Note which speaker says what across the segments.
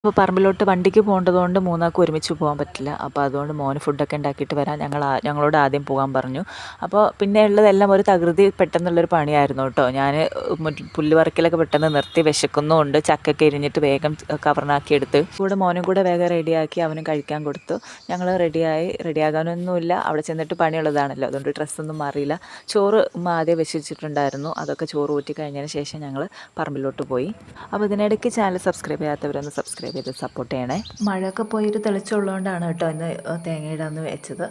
Speaker 1: അപ്പോൾ പറമ്പിലോട്ട് വണ്ടിക്ക് പോകേണ്ടതുകൊണ്ട് മൂന്നാൾക്കും ഒരുമിച്ച് പോകാൻ പറ്റില്ല. അപ്പോൾ അതുകൊണ്ട് മോന് ഫുഡൊക്കെ ഉണ്ടാക്കിയിട്ട് വരാൻ ഞങ്ങളോട് ആദ്യം പോകാൻ പറഞ്ഞു. അപ്പോൾ പിന്നെ ഉള്ളതെല്ലാം ഒരു തകൃതി പെട്ടെന്നുള്ളൊരു പണിയായിരുന്നു കേട്ടോ. ഞാൻ പുല്ല് പറിക്കലൊക്കെ പെട്ടെന്ന് നിർത്തി, വിശക്കുന്നുമുണ്ട്. ചക്കൊക്കെ എരിഞ്ഞിട്ട് വേഗം കവറിനാക്കി എടുത്ത് കൂടെ മോനും കൂടെ വേഗം റെഡിയാക്കി അവനും കഴിക്കാൻ കൊടുത്തു. ഞങ്ങൾ റെഡിയാകാനൊന്നുമില്ല, അവിടെ ചെന്നിട്ട് പണിയുള്ളതാണല്ലോ, അതുകൊണ്ട് ഡ്രസ്സൊന്നും മാറിയില്ല. ചോറ് ആദ്യം വെച്ചിട്ടുണ്ടായിരുന്നു, അതൊക്കെ ചോറ് ഊറ്റി കഴിഞ്ഞതിന് ശേഷം ഞങ്ങൾ പറമ്പിലോട്ട് പോയി. അപ്പോൾ ഇതിനിടയ്ക്ക് ചാനൽ സബ്സ്ക്രൈബ് ചെയ്യാത്തവരൊന്ന് സബ്സ്ക്രൈബ് ചെയ്ത് സപ്പോർട്ട് ചെയ്യണേ. മഴയൊക്കെ പോയിട്ട് തെളിച്ചുള്ളതുകൊണ്ടാണ് കേട്ടോ ഇന്ന് തേങ്ങയിടാന്ന് വെച്ചത്.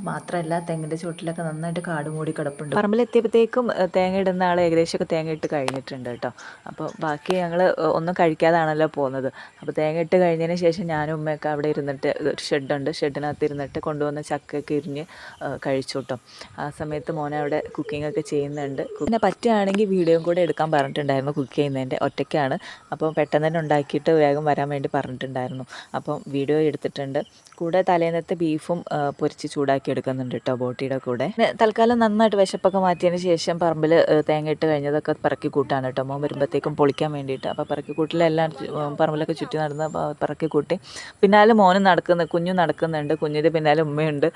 Speaker 1: മാത്രമല്ല തെങ്ങിൻ്റെ ചുവട്ടിലൊക്കെ നന്നായിട്ട് കാട് മൂടി കിടപ്പുണ്ട്. പറമ്പിലെത്തിയപ്പോഴത്തേക്കും തേങ്ങ ഇടുന്ന ആൾ ഏകദേശമൊക്കെ തേങ്ങ ഇട്ട് കഴിഞ്ഞിട്ടുണ്ട് കേട്ടോ. അപ്പോൾ ബാക്കി ഞങ്ങൾ ഒന്നും കഴിക്കാതാണല്ലോ പോകുന്നത്. അപ്പോൾ തേങ്ങ ഇട്ട് കഴിഞ്ഞതിന് ശേഷം ഞാനും ഉമ്മയൊക്കെ അവിടെ ഇരുന്നിട്ട്, ഒരു ഷെഡുണ്ട്, ഷെഡിനകത്ത് ഇരുന്നിട്ട് കൊണ്ടുവന്ന ചക്കയൊക്കെ ഇരിഞ്ഞ് കഴിച്ചു കേട്ടോ. ആ സമയത്ത് മോനെ അവിടെ കുക്കിംഗ് ഒക്കെ ചെയ്യുന്നുണ്ട്. പിന്നെ പറ്റുകയാണെങ്കിൽ വീഡിയോയും കൂടെ എടുക്കാൻ പറഞ്ഞിട്ടുണ്ടായിരുന്നു കുക്ക് ചെയ്യുന്നതിൻ്റെ. ഒറ്റയ്ക്കാണ്, അപ്പോൾ പെട്ടെന്ന് തന്നെ ഉണ്ടാക്കിയിട്ട് വേഗം വരാൻ വേണ്ടി പറഞ്ഞിട്ടുണ്ടായിരുന്നു. അപ്പം വീഡിയോ എടുത്തിട്ടുണ്ട്. കൂടെ തലേന്നത്തെ ബീഫും പൊരിച്ച് ചൂടാക്കി എടുക്കുന്നുണ്ട് കേട്ടോ ബോട്ടിയുടെ കൂടെ. തൽക്കാലം നന്നായിട്ട് വിശപ്പൊക്കെ മാറ്റിയതിന് ശേഷം പറമ്പിൽ തേങ്ങ ഇട്ട് കഴിഞ്ഞതൊക്കെ പിറക്കി കൂട്ടാണ് കേട്ടോ. മോൻ വരുമ്പോഴത്തേക്കും പൊളിക്കാൻ വേണ്ടിയിട്ട്. അപ്പോൾ പിറക്കി കൂട്ടിലെല്ലാം പറമ്പിലൊക്കെ ചുറ്റി നടന്ന് പിറക്കി കൂട്ടി. പിന്നാലെ മോനും കുഞ്ഞും നടക്കുന്നുണ്ട്, കുഞ്ഞിൻ്റെ പിന്നാലെ ഉമ്മയുണ്ട്.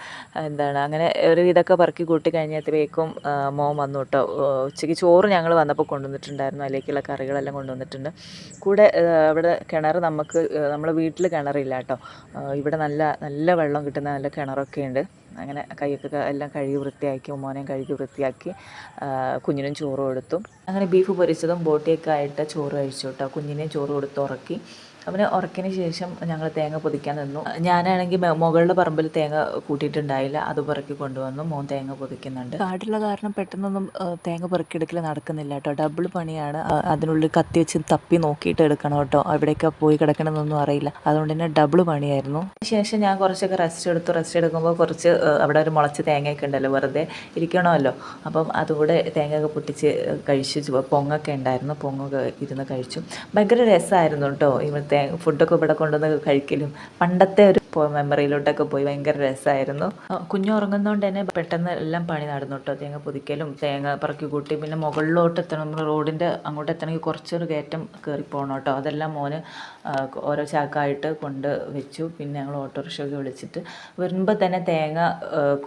Speaker 1: അങ്ങനെ ഒരു ഇതൊക്കെ പിറക്കി കൂട്ടി കഴിഞ്ഞപ്പോഴേക്കും മോൻ വന്നു കേട്ടോ. ഉച്ചയ്ക്ക് ചോറ് ഞങ്ങൾ വന്നപ്പോൾ കൊണ്ടുവന്നിട്ടുണ്ടായിരുന്നു, അതിലേക്കുള്ള കറികളെല്ലാം കൊണ്ടുവന്നിട്ടുണ്ട്. കൂടെ അവിടെ കിണർ നമ്മളെ വീട്ടിൽ കിണറില്ല കേട്ടോ. ഇവിടെ നല്ല വെള്ളം കിട്ടുന്ന നല്ല കിണറൊക്കെ ഉണ്ട്. അങ്ങനെ കൈയൊക്കെ എല്ലാം കഴുകി വൃത്തിയാക്കി, ഉമ്മാനെയും കഴുകി വൃത്തിയാക്കി കുഞ്ഞിനും ചോറ് കൊടുത്തു. അങ്ങനെ ബീഫ് പൊരിച്ചതും ബോട്ടിയൊക്കെ ആയിട്ട് ചോറ് കഴിച്ചു കേട്ടോ. കുഞ്ഞിനെയും ചോറ് കൊടുത്ത് ഉറക്കി. അവനെ ഉറക്കിന് ശേഷം ഞങ്ങൾ തേങ്ങ പൊതിക്കാൻ നിന്നു. ഞാനാണെങ്കിൽ മുകളിലെ പറമ്പിൽ തേങ്ങ കൂട്ടിയിട്ടുണ്ടായില്ല, അത് പെറുക്കി കൊണ്ടുവന്നു. മോൻ തേങ്ങ പൊതിക്കുന്നുണ്ട്. കാടുള്ള കാരണം പെട്ടെന്നൊന്നും തേങ്ങ പെറുക്കിയെടുക്കൽ നടക്കുന്നില്ല കേട്ടോ. ഡബിൾ പണിയാണ്. അതിനുള്ളിൽ കത്തി വെച്ച് തപ്പി നോക്കിയിട്ട് എടുക്കണം കേട്ടോ. എവിടേക്കാണ് പോയി കിടക്കണമെന്നൊന്നും അറിയില്ല, അതുകൊണ്ട് തന്നെ ഡബിൾ പണിയായിരുന്നു. ശേഷം ഞാൻ കുറച്ചൊക്കെ റെസ്റ്റ് എടുക്കുമ്പോൾ കുറച്ച് അവിടെ ഒരു മുളച്ച് തേങ്ങയൊക്കെ ഉണ്ടല്ലോ, വെറുതെ ഇരിക്കണമല്ലോ. അപ്പം അതുകൂടെ തേങ്ങയൊക്കെ പൊട്ടിച്ച് കഴിച്ചു. പൊങ്ങൊക്കെ ഉണ്ടായിരുന്നു, പൊങ്ങൊക്കെ ഇരുന്ന് കഴിച്ചു. ഭയങ്കര രസമായിരുന്നു കേട്ടോ ഇവിടുത്തെ ഫുഡൊക്കെ ഇവിടെ കൊണ്ടുവന്ന് കഴിക്കലും. പണ്ടത്തെ ഒരു മെമ്മറിയിലോട്ടൊക്കെ പോയി ഭയങ്കര രസമായിരുന്നു. കുഞ്ഞു ഉറങ്ങുന്നതുകൊണ്ട് തന്നെ പെട്ടെന്ന് എല്ലാം പണി നടന്നു കേട്ടോ. തേങ്ങ പൊതിക്കലും തേങ്ങ പറക്കി കൂട്ടി. പിന്നെ മുകളിലോട്ട് എത്തണം, നമ്മൾ റോഡിൻ്റെ അങ്ങോട്ട് എത്തണമെങ്കിൽ കുറച്ചൊരു കയറ്റം കയറി പോകണം കേട്ടോ. അതെല്ലാം മോന് ഓരോ ചാക്കായിട്ട് കൊണ്ട് വെച്ചു. പിന്നെ ഞങ്ങൾ ഓട്ടോറിക്ഷയൊക്കെ വിളിച്ചിട്ട് വരുമ്പോൾ തന്നെ തേങ്ങ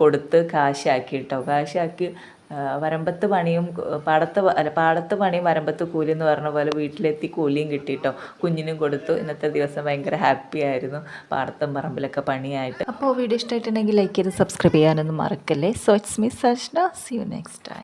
Speaker 1: കൊടുത്ത് കാശാക്കി കേട്ടോ. കാശാക്കി വരമ്പത്ത് പണിയും പാടത്ത് പണിയും വരമ്പത്ത് കൂലി എന്ന് പറഞ്ഞ പോലെ വീട്ടിലെത്തി കൂലിയും കിട്ടിയിട്ടോ. കുഞ്ഞിനും കൊടുത്തു. ഇന്നത്തെ ദിവസം ഭയങ്കര ഹാപ്പി ആയിരുന്നു, പാടത്തും പറമ്പിലൊക്കെ പണിയായിട്ട്. അപ്പോൾ വീഡിയോ ഇഷ്ടമായിട്ടുണ്ടെങ്കിൽ ലൈക്ക് ചെയ്ത് സബ്സ്ക്രൈബ് ചെയ്യാനൊന്നും മറക്കല്ലേ. So it's me Sajna, see you next time.